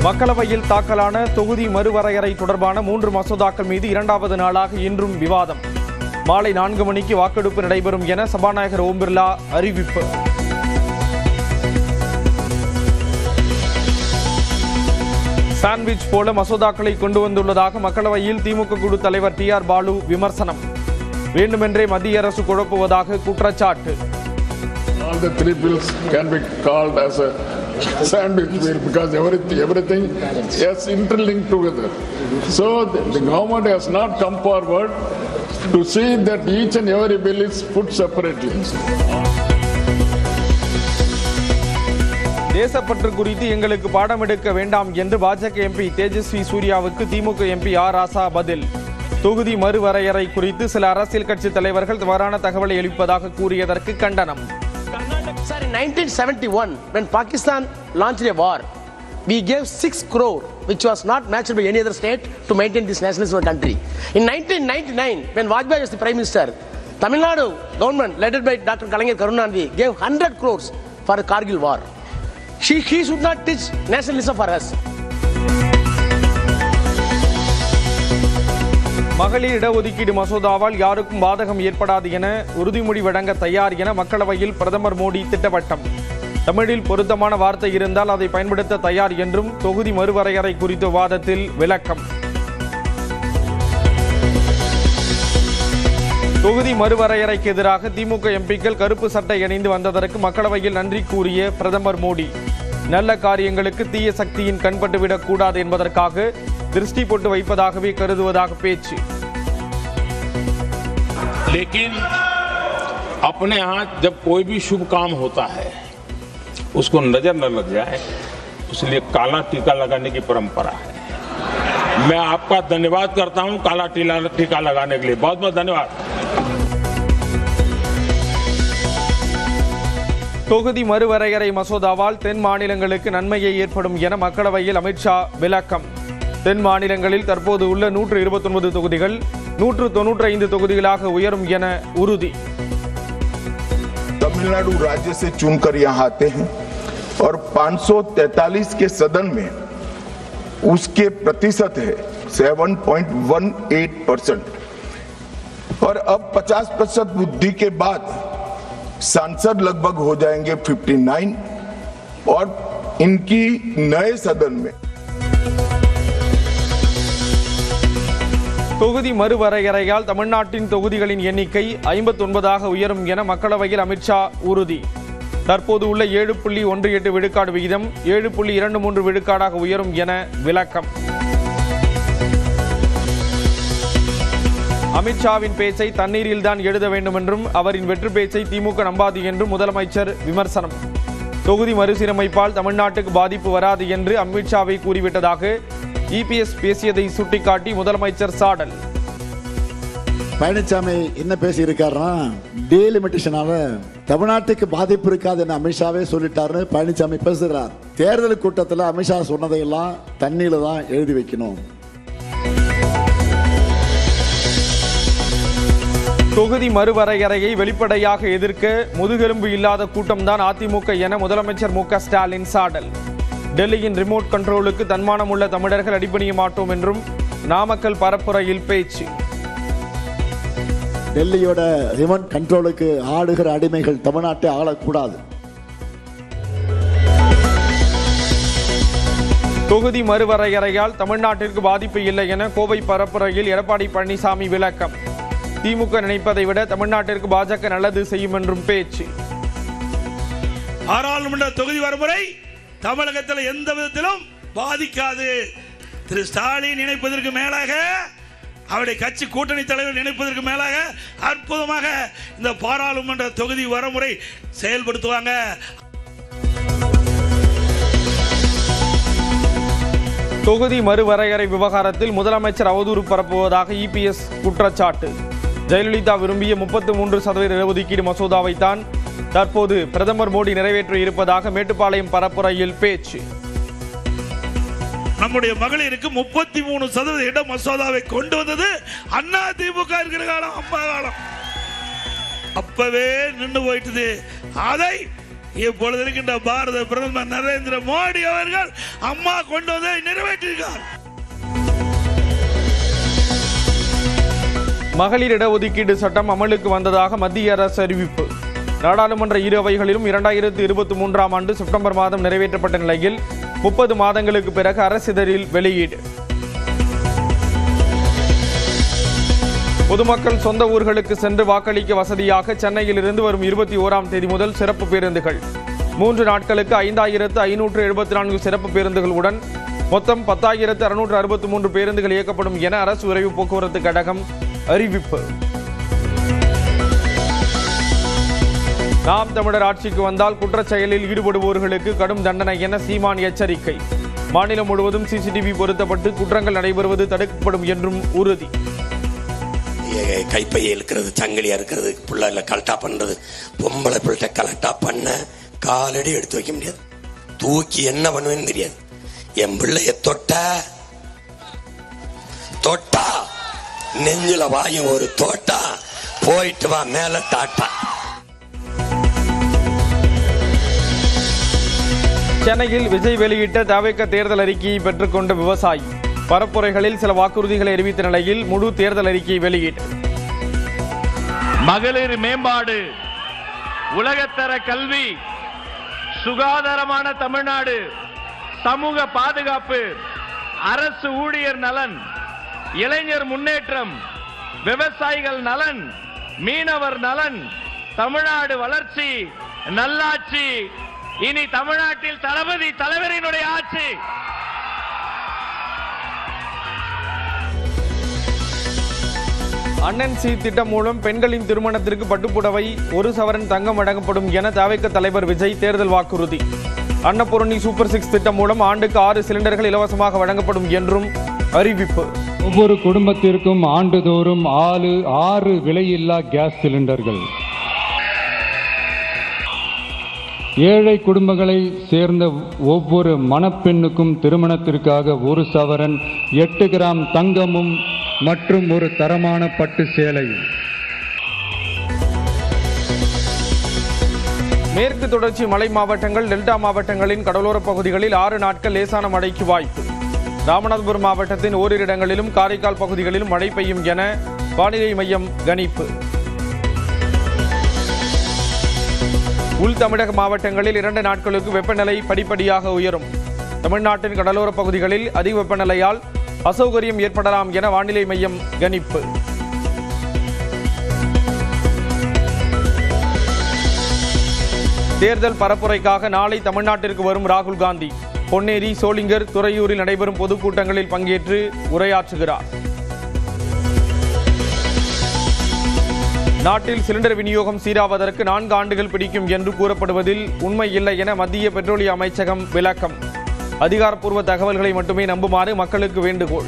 மக்களவையில் தாக்கலான தொகுதி மறுவரையறை தொடர்பான 3 மசோதாக்கள் மீது 2வது நாளாக இன்றும் விவாதம். மாலை 4 மணிக்கு வாக்கெடுப்பு நடைபெறும் என சபாநாயகர் ஓம் பிர்லா அறிவிப்பு. சாண்ட்விச் போல மசோதாக்களை கொண்டு வந்துள்ளதாக மக்களவையில் திமுக குழு தலைவர் TR பாலு விமர்சனம். வேண்டுமென்றே மத்திய அரசு குழப்புவதாக குற்றச்சாட்டு. All the 3 bills can be called as a sandwich bill because everything is interlinked together. So the government has not come forward to see that each and every bill is put separately. தேசப்பற்று குறித்து எங்களுக்கு பாடம் எடுக்க வேண்டாம் என்று பாஜக MP Tejashwi சூர்யாவுக்கு திமுக MP R ராசா பதில். தொகுதி மறுவரையறை குறித்து சில அரசியல் கட்சி தலைவர்கள் தவறான தகவலை அளிப்பதாக கூறியதற்கு கண்டனம். Sir, in 1971, when Pakistan launched a war, we gave 6 crore, which was not matched by any other state, to maintain this nationalism of the country. In 1999, when Vajpayee was the Prime Minister, Tamil Nadu government, led by Dr. Kalangir Karunanidhi, gave 100 crores for the Kargil war. He should not teach nationalism for us. மகளிர் இடஒதுக்கீடு மசோதாவால் யாருக்கும் பாதகம் ஏற்படாது என உறுதிமொழி வழங்க தயார் என மக்களவையில் பிரதமர் மோடி திட்டவட்டம். தமிழில் பொருத்தமான வார்த்தை இருந்தால் அதை பயன்படுத்த தயார் என்றும் தொகுதி மறுவரையறை குறித்த விவாதத்தில் விளக்கம். தொகுதி மறுவரையறைக்கு எதிராக திமுக எம்பிக்கள் கருப்பு சட்டை அணிந்து வந்ததற்கு மக்களவையில் நன்றி கூறிய பிரதமர் மோடி, நல்ல காரியங்களுக்கு தீய சக்தியின் கண்பட்டுவிடக் கூடாது என்பதற்காக திருஷ்டி போட்டு வைப்பதாகவே கருதுவதாக பேச்சு. लेकिन अपने यहाँ जब कोई भी शुभ काम होता है उसको नजर न लग जाए, इसलिए काला टीका लगाने की परंपरा है. मैं आपका धन्यवाद करता हूं काला टीका लगाने के लिए. बहुत बहुत धन्यवाद. தொகுதி மறுவரையறை மசோதாவால் தென் மாநிலங்களுக்கு நன்மையை ஏற்படும் என மக்களவையில் அமித்ஷா விளக்கம். தென் மாநிலங்களில் தற்போது உள்ள 129 தொகுதிகள் 195 தொகுதிகளாக உயரும் என உறுதி. तमिलनाडु राज्य से चुनकर यहाँ आते हैं और 543 के सदन में उसके प्रतिशत है 7.18% और अब 50% वृद्धि के बाद सांसद लगभग हो जाएंगे 59 और इनकी नए सदन में. தொகுதி மறுவரையறையால் தமிழ்நாட்டின் தொகுதிகளின் எண்ணிக்கை 59ஆக உயரும் என மக்களவையில் அமித்ஷா உறுதி. தற்போது உள்ள 7.18 விழுக்காடு விகிதம் 7.23 விழுக்காடாக உயரும் என விளக்கம். அமித்ஷாவின் பேச்சை தண்ணீரில் தான் எழுத வேண்டும் என்றும் அவரின் வெற்று பேச்சை திமுக நம்பாது என்றும் முதலமைச்சர் விமர்சனம். தொகுதி மறுசீரமைப்பால் தமிழ்நாட்டுக்கு பாதிப்பு வராது என்று அமித்ஷாவை கூறிவிட்டதாக EPS பேசியதை சுட்டிக்காட்டி முதலமைச்சர் சாடல். பழனிசாமி என்ன பேசி இருக்காருன்னா, டீலிமிட்டேஷனால தமிழ்நாட்டுக்கு பாதிப்பு இருக்காதுன்னு அமித்ஷாவே சொல்லிட்டாருன்னு பழனிசாமி பேசுகிறார். தேர்தல் கூட்டத்தில் அமித்ஷா சொன்னதையெல்லாம் தண்ணியில தான் எழுதி வைக்கணும். தொகுதி மறுவரையறையை வெளிப்படையாக எதிர்க்க முதுகெலும்பு இல்லாத கூட்டம்தான் அதிமுக என முதலமைச்சர் MK ஸ்டாலின் சாடல். டெல்லியின் ரிமோட் கண்ட்ரோலுக்கு தன்மானம் உள்ள தமிழர்கள் அடிபணிய மாட்டோம் என்றும் நாமக்கல் பரப்புரையில் பேச்சு. டெல்லியோட ரிமோட் கண்ட்ரோலுக்கு ஆடுகிற அடிமைகள் தமிழ்நாட்டை ஆளக்கூடாது. தொகுதி மறுவரையறையால் தமிழ்நாட்டிற்கு பாதிப்பு இல்லை என கோவை பரப்புரையில் எடப்பாடி பழனிசாமி விளக்கம். திமுக நினைப்பதை விட தமிழ்நாட்டிற்கு பாஜக நல்லது செய்யும் என்றும் பேச்சு. பாராளுமன்ற தொகுதி வரைமுறை தமிழகத்தில் எந்த விதத்திலும் பாதிக்காது. திரு ஸ்டாலின் நினைப்பதற்கு மேலாக, அவருடைய கட்சி கூட்டணி தலைவர் நினைப்பதற்கு மேலாக அற்புதமாக இந்த பாராளுமன்ற தொகுதி வரைமுறை செயல்படுத்துவாங்க. தொகுதி மறுவரையறை விவகாரத்தில் முதலமைச்சர் அவதூறு பரப்புவதாக EPS குற்றச்சாட்டு. ஜெயலலிதா விரும்பிய 33% இடஒதுக்கீடு மசோதாவை தான் தற்போது பிரதமர் மோடி நிறைவேற்றி இருப்பதாக மேட்டுப்பாளையம் பரப்புரையில் பேச்சு. நம்முடைய மகளிருக்கு 33% இட மசோதாவை கொண்டு வந்தது அண்ணா திமுக இருக்கிற காலம், அம்மா காலம். அப்பவே நின்று போயிட்டது. அதை இப்பொழுது இருக்கின்ற பாரத பிரதமர் நரேந்திர மோடி அவர்கள் அம்மா கொண்டு வந்ததை நிறைவேற்றியிருக்கார். மகளிர் இடஒதுக்கீடு சட்டம் அமலுக்கு வந்ததாக மத்திய அரசு அறிவிப்பு. நாடாளுமன்ற இரு அவைகளிலும் 2023ஆம் ஆண்டு செப்டம்பர் மாதம் நிறைவேற்றப்பட்ட நிலையில் 30 மாதங்களுக்கு பிறகு அரசிதழில் வெளியீடு. பொதுமக்கள் சொந்த ஊர்களுக்கு சென்று வாக்களிக்க வசதியாக சென்னையில் இருந்து வரும் 21ஆம் தேதி முதல் சிறப்பு பேருந்துகள் 3 நாட்களுக்கு 5574 சிறப்பு பேருந்துகளுடன் மொத்தம் 10,663 பேருந்துகள் இயக்கப்படும் என அரசு விரைவு போக்குவரத்து கழகம் அறிவிப்பு. நாம் தமிழர் ஆட்சிக்கு வந்தால் குற்றச் செயலில் ஈடுபடுவோர்களுக்கு கடும் தண்டனை என சீமான் எச்சரிக்கை. மாநிலம் முழுவதும் சிசிடிவி பொருத்தப்பட்டு குற்றங்கள் நடைபெறுவது தடுக்கப்படும் என்றும் உறுதி. கைப்பையை இருக்கிறது, சங்கிலியா இருக்கிறது, புள்ள கலெக்டா பண்றது, பொம்பளை பிள்ளை கலெக்டா பண்ண காலடி எடுத்து வைக்க முடியாது. தூக்கி என்ன பண்ணுவேன்னு தெரியாது. என் பிள்ளைய தொட்டா நெஞ்சில வாயும் ஒரு தோட்டா, போயிட்டு வா மேல டாட்டா. சென்னையில் விஜய் வெளியிட்ட தவிக தேர்தல் அறிக்கையை பெற்றுக்கொண்ட விவசாயி பரப்புரைகளில் சில வாக்குறுதிகளை அறிவித்த நிலையில் முழு தேர்தல் அறிக்கையை வெளியிட்டு மகளிர் மேம்பாடு, உலகத்தர கல்வி, சுகாதாரமான தமிழ்நாடு, சமூக பாதுகாப்பு, அரசு ஊழியர் நலன், இளைஞர் முன்னேற்றம், விவசாயிகள் நலன், மீனவர் நலன், தமிழ்நாடு வளர்ச்சி, நல்லாட்சி. இனி தமிழ்நாட்டில் தளபதி தலைவரினுடைய ஆட்சி. அண்ணன் சி திட்டம் மூலம் பெண்களின் திருமணத்திற்கு பட்டுப்புடவை 1 சவரன் தங்கம் வழங்கப்படும் என தவிக தலைவர் விஜய் தேர்தல் வாக்குறுதி. அன்னபூரணி சூப்பர் 6 திட்டம் மூலம் ஆண்டுக்கு 6 சிலிண்டர்கள் இலவசமாக வழங்கப்படும் என்றும் அறிவிப்பு. ஒவ்வொரு குடும்பத்திற்கும் ஆண்டுதோறும் 6 விலையில்லா கேஸ் சிலிண்டர்கள். ஏழை குடும்பங்களை சேர்ந்த ஒவ்வொரு மணப்பெண்ணுக்கும் திருமணத்திற்காக 1 சவரன் 8 கிராம் தங்கமும் மற்றும் ஒரு தரமான பட்டு சேலை. மேற்கு தொடர்ச்சி மலை மாவட்டங்கள், டெல்டா மாவட்டங்களின் கடலோர பகுதிகளில் 6 நாட்கள் லேசான மழைக்கு வாய்ப்பு. ராமநாதபுரம் மாவட்டத்தின் ஓரிரு இடங்களிலும் காரைக்கால் பகுதிகளிலும் மழை பெய்யும் என வானிலை மையம் கணிப்பு. உள் தமிழக மாவட்டங்களில் 2 நாட்களுக்கு வெப்பநிலை படிப்படியாக உயரும். தமிழ்நாட்டின் கடலோர பகுதிகளில் அதிக வெப்பநிலையால் அசௌகரியம் ஏற்படலாம் என வானிலை மையம் கணிப்பு. தேர்தல் பரப்புரைக்காக நாளை தமிழ்நாட்டிற்கு வரும் ராகுல் காந்தி பொன்னேரி, சோளிங்கர், துறையூரில் நடைபெறும் பொதுக்கூட்டங்களில் பங்கேற்று உரையாற்றுகிறார். நாட்டில் சிலிண்டர் விநியோகம் சீராவதற்கு 4 ஆண்டுகள் பிடிக்கும் என்று கூறப்படுவதில் உண்மை இல்லை என மத்திய பெட்ரோலிய அமைச்சகம் விளக்கம். அதிகாரப்பூர்வ தகவல்களை மட்டுமே நம்புமாறு மக்களுக்கு வேண்டுகோள்.